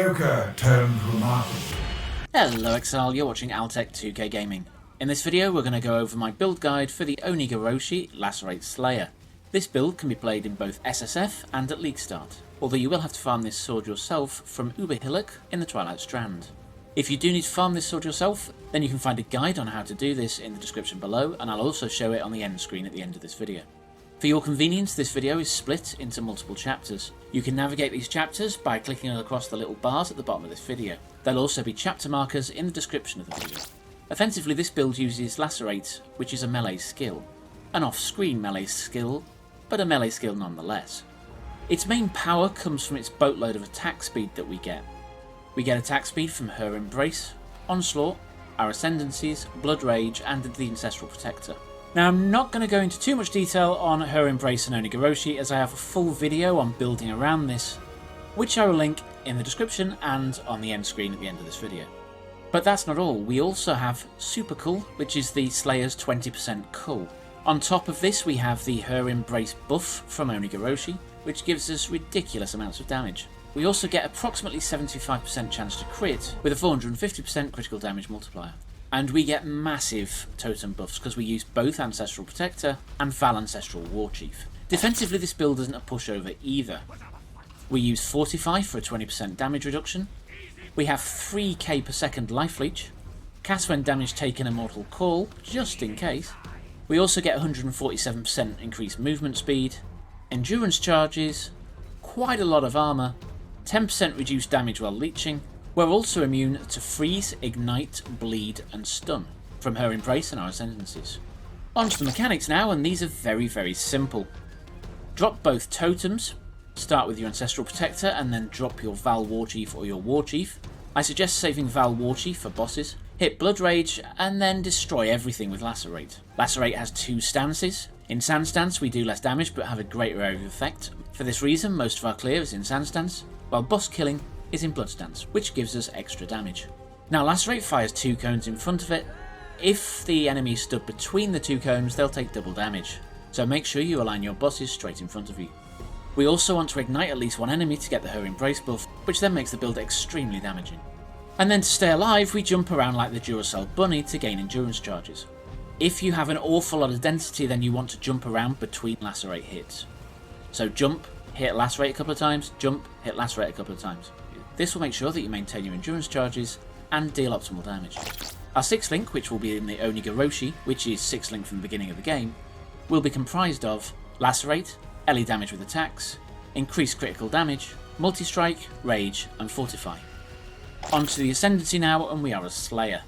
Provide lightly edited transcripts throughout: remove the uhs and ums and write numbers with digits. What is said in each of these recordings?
mediocre turned remarkable. Hello Exile, you're watching Altec 2K Gaming. In this video we're going to go over my build guide for the Oni-Goroshi Lacerate Slayer. This build can be played in both SSF and at League Start, although you will have to farm this sword yourself from Uber-Hillock in the Twilight Strand. If you do need to farm this sword yourself, then you can find a guide on how to do this in the description below, and I'll also show it on the end screen at the end of this video. For your convenience, this video is split into multiple chapters. You can navigate these chapters by clicking across the little bars at the bottom of this video. There'll also be chapter markers in the description of the video. Offensively, this build uses Lacerate, which is a melee skill. An off-screen melee skill, but a melee skill nonetheless. Its main power comes from its boatload of attack speed that we get. We get attack speed from her Embrace, Onslaught, our Ascendancies, Blood Rage, and the Ancestral Protector. Now, I'm not going to go into too much detail on her Embrace and Oni-Goroshi, as I have a full video on building around this, which I will link in the description and on the end screen at the end of this video. But that's not all, we also have Super Cull, which is the Slayer's 20% cull. On top of this we have the Her Embrace buff from Oni-Goroshi, which gives us ridiculous amounts of damage. We also get approximately 75% chance to crit, with a 450% critical damage multiplier. And we get massive totem buffs because we use both Ancestral Protector and Val Ancestral Warchief. Defensively, this build isn't a pushover either. We use Fortify for a 20% damage reduction. We have 3k per second life leech. Cast when damage taken a mortal call, just in case. We also get 147% increased movement speed, endurance charges, quite a lot of armour, 10% reduced damage while leeching. We're also immune to freeze, ignite, bleed and stun from her Embrace and our Ascendancies. On to the mechanics now, and these are very simple. Drop both totems, start with your Ancestral Protector and then drop your Val Warchief or your Warchief. I suggest saving Val Warchief for bosses. Hit Blood Rage and then destroy everything with Lacerate. Lacerate has two stances. In Sand Stance we do less damage but have a greater area of effect. For this reason most of our clear is in Sand Stance, while boss killing is in Blood Stance, which gives us extra damage. Now Lacerate fires two cones in front of it. If the enemy stood between the two cones, they'll take double damage, so make sure you align your bosses straight in front of you. We also want to ignite at least one enemy to get the Her Embrace buff, which then makes the build extremely damaging. And then to stay alive, we jump around like the Duracell Bunny to gain endurance charges. If you have an awful lot of density, then you want to jump around between Lacerate hits. So jump, hit Lacerate a couple of times, jump, hit Lacerate a couple of times. This will make sure that you maintain your endurance charges and deal optimal damage. Our 6th link, which will be in the Oni-Goroshi, which is 6th link from the beginning of the game, will be comprised of Lacerate, LE damage with attacks, increased critical damage, multi-strike, rage and fortify. On to the Ascendancy now, and we are a Slayer.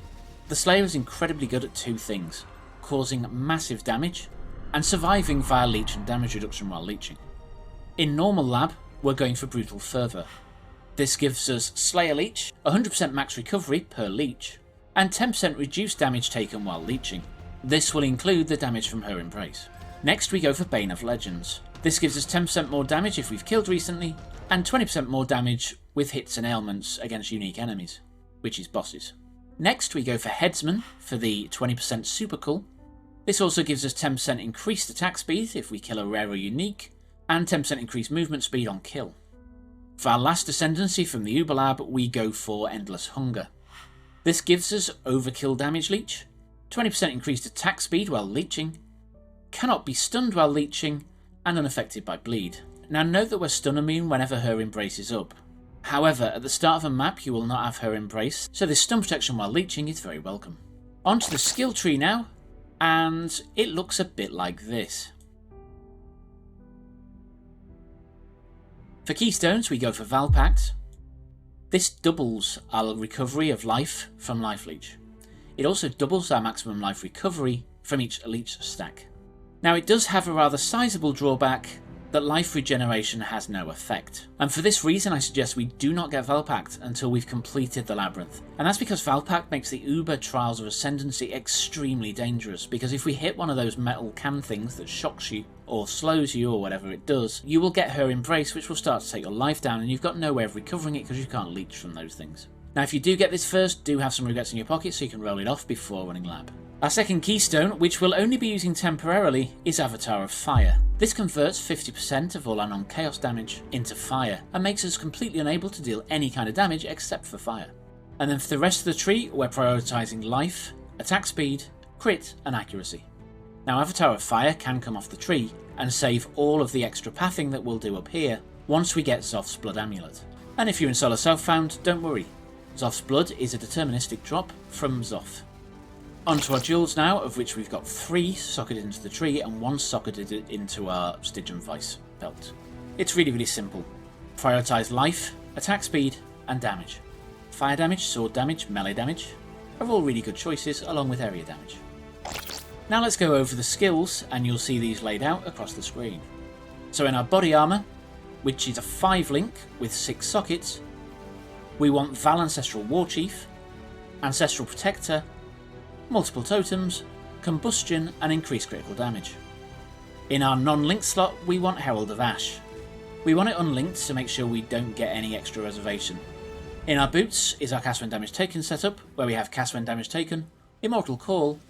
The Slayer is incredibly good at two things: causing massive damage and surviving via leech and damage reduction while leeching. In normal lab, we're going for Brutal Fervour. This gives us Slayer Leech, 100% max recovery per leech, and 10% reduced damage taken while leeching. This will include the damage from her Embrace. Next we go for Bane of Legends. This gives us 10% more damage if we've killed recently, and 20% more damage with hits and ailments against unique enemies, which is bosses. Next we go for Headsman for the 20% Super Cull. This also gives us 10% increased attack speed if we kill a rare or unique, and 10% increased movement speed on kill. For our last Ascendancy from the Uber Lab, we go for Endless Hunger. This gives us Overkill Damage Leech, 20% increased attack speed while leeching, cannot be stunned while leeching, and unaffected by bleed. Now note that we're stun immune whenever her Embrace is up. However, at the start of a map you will not have her Embrace, so this stun protection while leeching is very welcome. On to the skill tree now, and it looks a bit like this. For Keystones we go for Val Pact. This doubles our recovery of life from Life Leech. It also doubles our maximum life recovery from each leech stack. Now it does have a rather sizable drawback, that life regeneration has no effect. And for this reason I suggest we do not get Val Pact until we've completed the Labyrinth. And that's because Val Pact makes the Uber Trials of Ascendancy extremely dangerous, because if we hit one of those metal can things that shocks you, or slows you, or whatever it does, you will get her Embrace, which will start to take your life down, and you've got no way of recovering it because you can't leech from those things. Now if you do get this first, do have some regrets in your pocket so you can roll it off before running Lab. Our second keystone, which we'll only be using temporarily, is Avatar of Fire. This converts 50% of all our non-chaos damage into fire, and makes us completely unable to deal any kind of damage except for fire. And then for the rest of the tree, we're prioritising life, attack speed, crit and accuracy. Now Avatar of Fire can come off the tree, and save all of the extra pathing that we'll do up here once we get Zoth's Blood Amulet. And if you're in solo self-found, don't worry, Zoth's Blood is a deterministic drop from Zoth. Onto our jewels now, of which we've got 3 socketed into the tree and 1 socketed into our Stygian Vice belt. It's really simple. Prioritise life, attack speed and damage. Fire damage, sword damage, melee damage are all really good choices along with area damage. Now let's go over the skills and you'll see these laid out across the screen. So in our body armour, which is a 5-link with 6 sockets, we want Val Ancestral Warchief, Ancestral Protector, multiple totems, combustion and increased critical damage. In our non-linked slot we want Herald of Ash. We want it unlinked to make sure we don't get any extra reservation. In our boots is our cast when damage taken setup, where we have cast when damage taken, Immortal Call,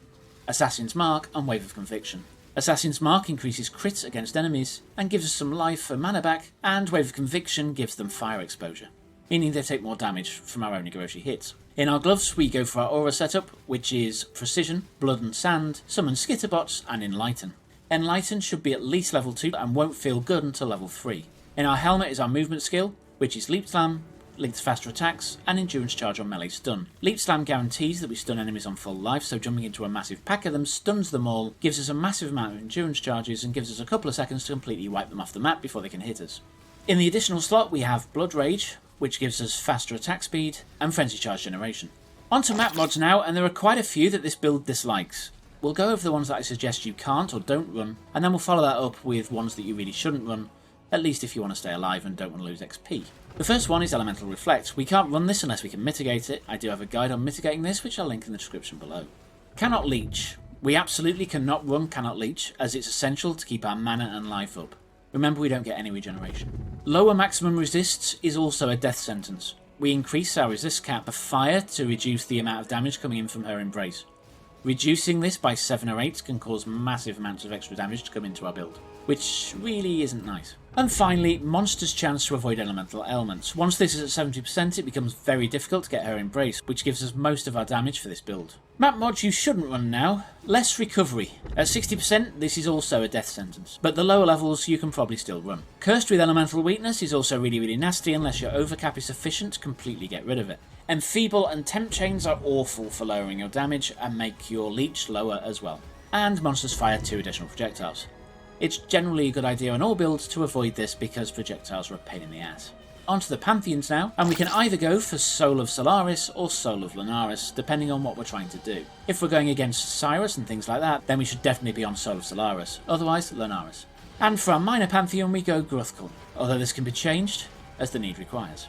Assassin's Mark and Wave of Conviction. Assassin's Mark increases crits against enemies and gives us some life and mana back, and Wave of Conviction gives them fire exposure, meaning they take more damage from our Oni-Goroshi hits. In our gloves we go for our aura setup, which is Precision, Blood and Sand, Summon Skitterbots and Enlighten. Enlighten should be at least level 2 and won't feel good until level 3. In our helmet is our movement skill, which is Leap Slam, linked to faster attacks, and Endurance Charge on melee stun. Leap Slam guarantees that we stun enemies on full life, so jumping into a massive pack of them stuns them all, gives us a massive amount of Endurance Charges and gives us a couple of seconds to completely wipe them off the map before they can hit us. In the additional slot we have Blood Rage, which gives us faster attack speed and Frenzy Charge generation. On to map mods now, and there are quite a few that this build dislikes. We'll go over the ones that I suggest you can't or don't run, and then we'll follow that up with ones that you really shouldn't run, at least if you want to stay alive and don't want to lose XP. The first one is Elemental Reflect. We can't run this unless we can mitigate it. I do have a guide on mitigating this, which I'll link in the description below. Cannot Leech. We absolutely cannot run Cannot Leech, as it's essential to keep our mana and life up. Remember, we don't get any regeneration. Lower maximum resists is also a death sentence. We increase our resist cap of fire to reduce the amount of damage coming in from her embrace. Reducing this by 7 or 8 can cause massive amounts of extra damage to come into our build, which really isn't nice. And finally, Monster's chance to avoid elemental ailments. Once this is at 70%, it becomes very difficult to get her embrace, which gives us most of our damage for this build. Map mods you shouldn't run now. Less Recovery. At 60%, this is also a death sentence, but the lower levels you can probably still run. Cursed with Elemental Weakness is also really nasty unless your overcap is sufficient to completely get rid of it. Enfeeble and Tempt Chains are awful for lowering your damage and make your leech lower as well. And monsters fire 2 additional projectiles. It's generally a good idea on all builds to avoid this because projectiles are a pain in the ass. Onto the Pantheons now, and we can either go for Soul of Solaris or Soul of Lunaris, depending on what we're trying to do. If we're going against Cyrus and things like that, then we should definitely be on Soul of Solaris, otherwise Lunaris. And for our minor Pantheon we go Gruthkul, although this can be changed as the need requires.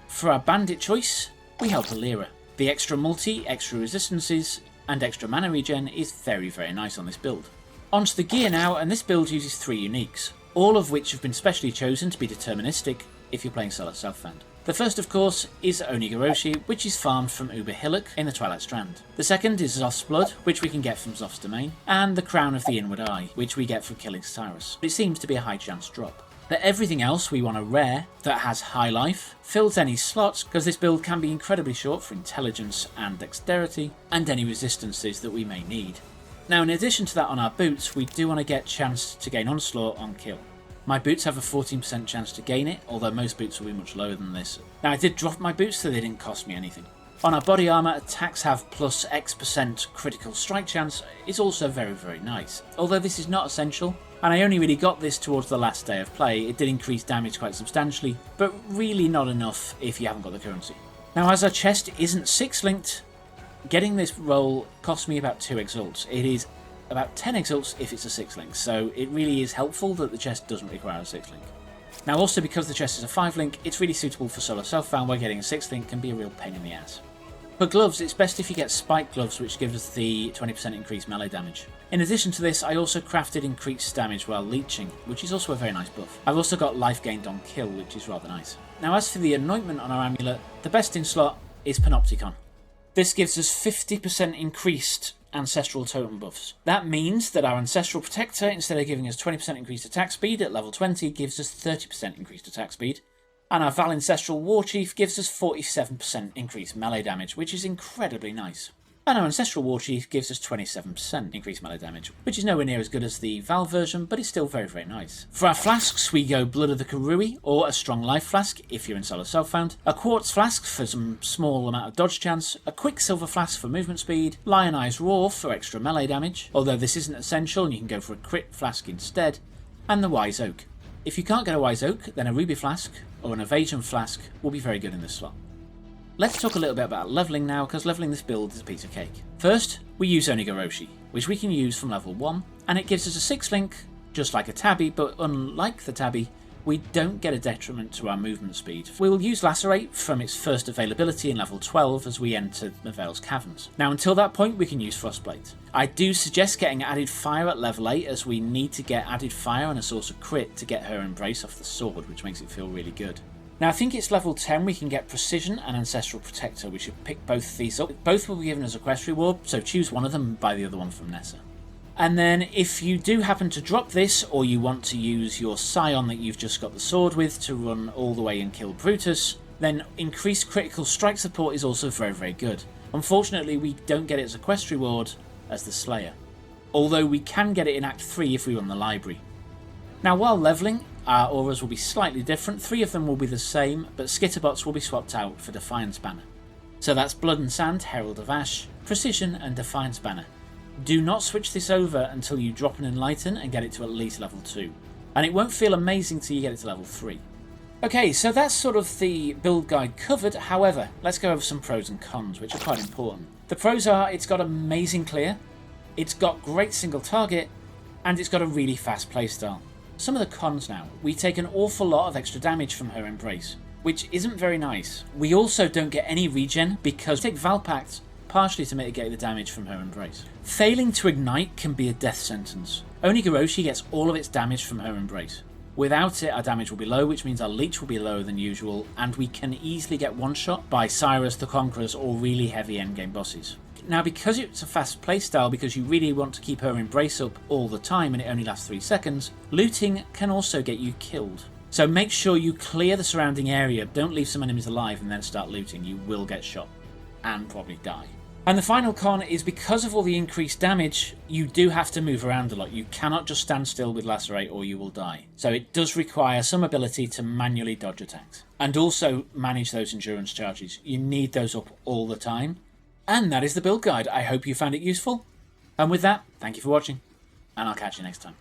For our Bandit Choice, we help Alira. The extra multi, extra resistances, and extra mana regen is very nice on this build. Onto the gear now, and this build uses 3 uniques, all of which have been specially chosen to be deterministic if you're playing solo self-found. The first, of course, is Oni-Goroshi, which is farmed from Uber Hillock in the Twilight Strand. The second is Zoth's Blood, which we can get from Zoth's Domain, and the Crown of the Inward Eye, which we get from killing Cyrus. It seems to be a high chance drop. For everything else we want a rare that has high life, fills any slots, because this build can be incredibly short for intelligence and dexterity, and any resistances that we may need. Now in addition to that on our boots, we do want to get chance to gain onslaught on kill. My boots have a 14% chance to gain it, although most boots will be much lower than this. Now I did drop my boots so they didn't cost me anything. On our body armour, attacks have plus X% critical strike chance is also very nice. Although this is not essential, and I only really got this towards the last day of play. It did increase damage quite substantially, but really not enough if you haven't got the currency. Now as our chest isn't 6 linked, getting this roll cost me about 2 exalts. It is about 10 exalts if it's a 6 link, so it really is helpful that the chest doesn't require a 6 link. Now also because the chest is a 5 link, it's really suitable for solo self-found where getting a 6 link can be a real pain in the ass. For gloves, it's best if you get spike gloves, which gives us the 20% increased melee damage. In addition to this, I also crafted increased damage while leeching, which is also a very nice buff. I've also got life gained on kill, which is rather nice. Now as for the anointment on our amulet, the best in slot is Panopticon. This gives us 50% increased ancestral totem buffs. That means that our ancestral protector, instead of giving us 20% increased attack speed at level 20, gives us 30% increased attack speed. And our Val Ancestral Warchief gives us 47% increased melee damage, which is incredibly nice. And our Ancestral Warchief gives us 27% increased melee damage, which is nowhere near as good as the Val version, but is still very, very nice. For our flasks, we go Blood of the Karui, or a Strong Life Flask, if you're in solo self-found, a Quartz Flask for some small amount of dodge chance, a Quicksilver Flask for movement speed, Lionized Roar for extra melee damage, although this isn't essential and you can go for a Crit Flask instead, and the Wise Oak. If you can't get a Wise Oak, then a Ruby Flask or an Evasion Flask will be very good in this slot. Let's talk a little bit about leveling now, because leveling this build is a piece of cake. First, we use Oni-Goroshi, which we can use from level 1, and it gives us a 6 link, just like a Tabby, but unlike the Tabby, we don't get a detriment to our movement speed. We will use Lacerate from its first availability in level 12 as we enter Mavel's Caverns. Now until that point we can use Frostblade. I do suggest getting added fire at level 8, as we need to get added fire and a source of crit to get her Embrace off the sword, which makes it feel really good. Now I think it's level 10 we can get Precision and Ancestral Protector. We should pick both of these up. Both will be given as a quest reward, so choose one of them and buy the other one from Nessa. And then if you do happen to drop this, or you want to use your Scion that you've just got the sword with to run all the way and kill Brutus, then increased critical strike support is also very, very good. Unfortunately we don't get it as a quest reward as the Slayer, although we can get it in Act 3 if we run the library. Now while leveling, our auras will be slightly different. 3 of them will be the same, but Skitterbots will be swapped out for Defiance Banner. So that's Blood and Sand, Herald of Ash, Precision and Defiance Banner. Do not switch this over until you drop an Enlighten and get it to at least level 2. And it won't feel amazing till you get it to level 3. Okay, so that's sort of the build guide covered. However, let's go over some pros and cons, which are quite important. The pros are, it's got amazing clear, it's got great single target, and it's got a really fast playstyle. Some of the cons now. We take an awful lot of extra damage from her Embrace, which isn't very nice. We also don't get any regen because we take Valpact partially to mitigate the damage from her Embrace. Failing to ignite can be a death sentence. Oni-Goroshi gets all of its damage from her Embrace. Without it, our damage will be low, which means our leech will be lower than usual, and we can easily get one-shot by Cyrus the Conquerors or really heavy endgame bosses. Now because it's a fast playstyle, because you really want to keep her Embrace up all the time and it only lasts 3 seconds, looting can also get you killed. So make sure you clear the surrounding area, don't leave some enemies alive and then start looting, you will get shot. And probably die. And the final con is, because of all the increased damage, you do have to move around a lot. You cannot just stand still with Lacerate or you will die. So it does require some ability to manually dodge attacks. And also manage those endurance charges. You need those up all the time. And that is the build guide. I hope you found it useful. And with that, thank you for watching, and I'll catch you next time.